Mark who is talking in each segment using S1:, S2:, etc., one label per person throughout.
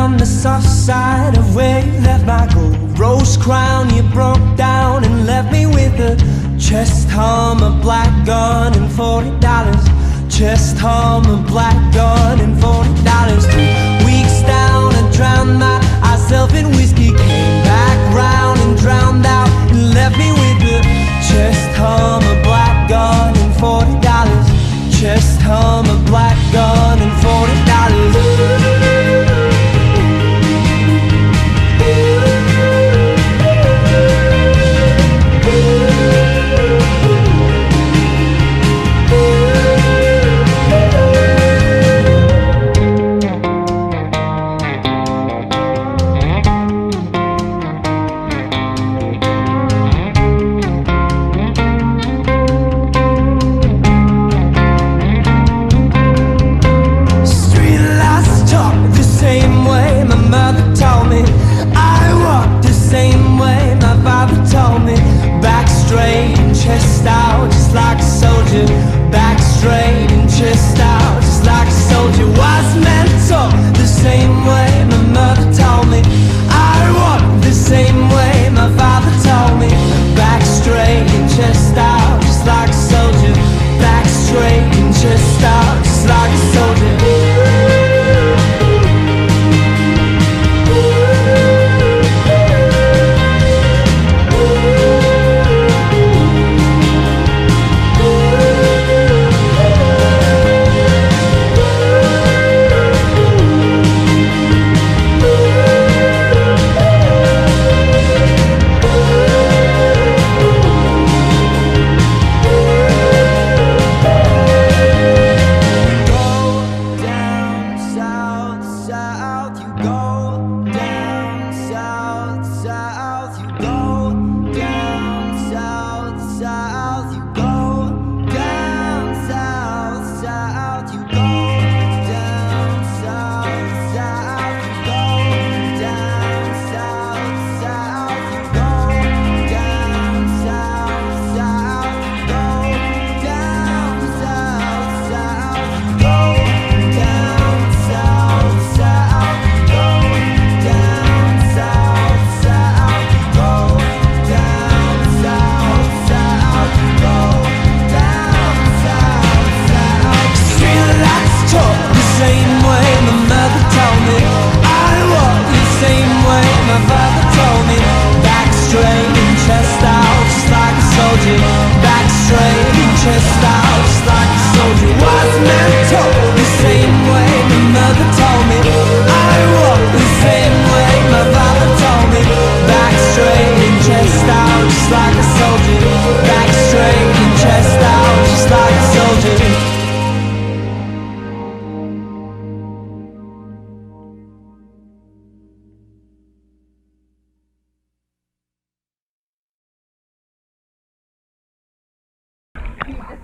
S1: down the soft side of where you left my gold rose crown. You broke down and left me with a chest hum, a black gun, and $40. Chest hum, a black gun, and $40. 3 weeks down, I drowned myself in whiskey. Came back round and drowned out and left me with a chest hum, a black gun, and $40. Chest hum, a black gun, and $40. Chest out, just like a soldier. Back straight and chest out, just like a soldier. Wise men talk the same way my mother told me. I walk the same way my father told me. Back straight and chest out, just like a soldier. Back straight and chest out, just like a soldier.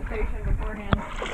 S2: Dissipation beforehand.